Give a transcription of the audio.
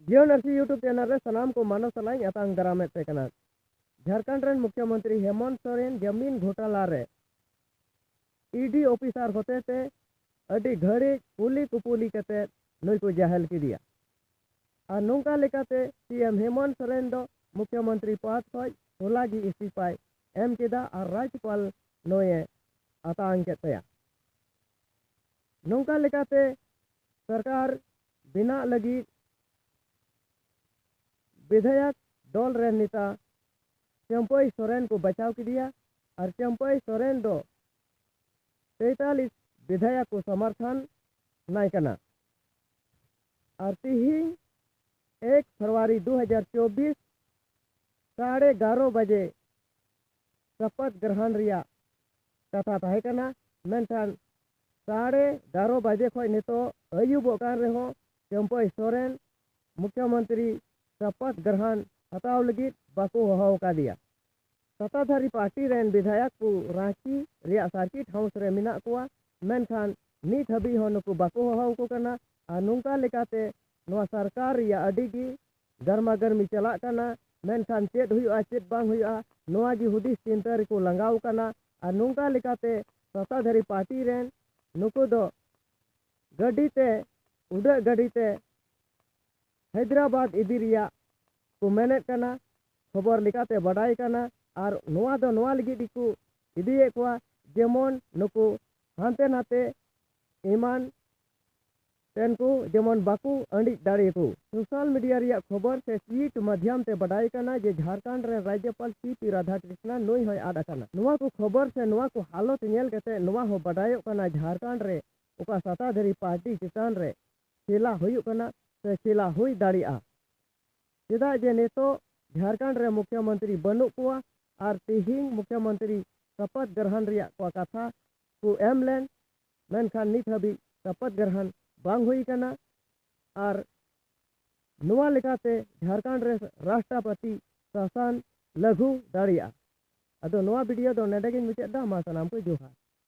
जीवनरसी YouTube channel रे सनाम को मानव सलाई अतांग दरामे पे कना झारखंड रेन मुख्यमंत्री हेमंत सोरेन जमीन घोटाला रे ईडी ऑफिसर होते ते अडी घड़ी पुली कुपुली कते नई को जाहल किदिया और नौका लेकाते सीएम हेमंत सोरेन दो मुख्यमंत्री पद खज होलागी इस्तीफाय एम केदा और राज्यपाल नोए अतांग केतया नौका लेकाते सरकार बिना लगी विधायक दल रे नेता चंपई सोरेन को बचाव किया और चंपई सोरेन दो 43 विधायक को समर्थन नहीं करना और तिहिंग 1 फरवरी 2024 11:30 बजे शपथ ग्रहण रिया कथा तहे कना मेनखान 11:30 बजे खो नितो अयुब कान रहो चंपई सोरेन मुख्यमंत्री शपथ ग्रहण हताव लगी बाको हवाव का दिया सत्ताधारी पार्टी रेन विधायक को रांची रिया सर्किट हाउस रे मिना कोआ मेनखान नित हबी हो नुकु बाको हवाव को करना आ नुंका लेकाते नवा सरकार रिया अडिगी गर्मा गर्मी चला करना मेनखान चेत हुआ चेत बांग हुआ नवा जी हुदिस चिंता रे को लंगाव करना आ नुंका लेकाते सत्ताधारी पार्टी रेन नुकु दो गड्डीते उड़ा गड्डीते हैदराबाद इदी रिया को मेनेट करना खबर लेकाते बड़ाई करना और नवा दो नवा लगी दिकु इदिए कोआ जेमन नुकु हांते नाते ईमान तेन को जेमन बाकू अंडी दाड़े को सोशल मीडिया रिया खबर से ट्वीट माध्यम से बड़ाई करना जे झारखंड रे राज्यपाल सीपी राधाकृष्णन नोई होय आड करना नवा को खबर से नवा को हालत नेल कते नवा हो बड़ाई करना झारखंड रे ओका सत्ताधारी पार्टी किसान रे खेला हुई करना से खेला हुई दाड़िया चेदा जे नेतो झारखंड रे मुख्यमंत्री बनु कोआ और तिहिंग मुख्यमंत्री शपथ ग्रहण रिया को कथा को एमलेन मेनखान नित हबी शपथ ग्रहण बांग हुई करना और नुआ लेकाते झारखंड रे राष्ट्रपति शासन लघु दाड़िया अदो नुआ वीडियो दो नेडेगिन मुचादा मा सनाम को जोहार।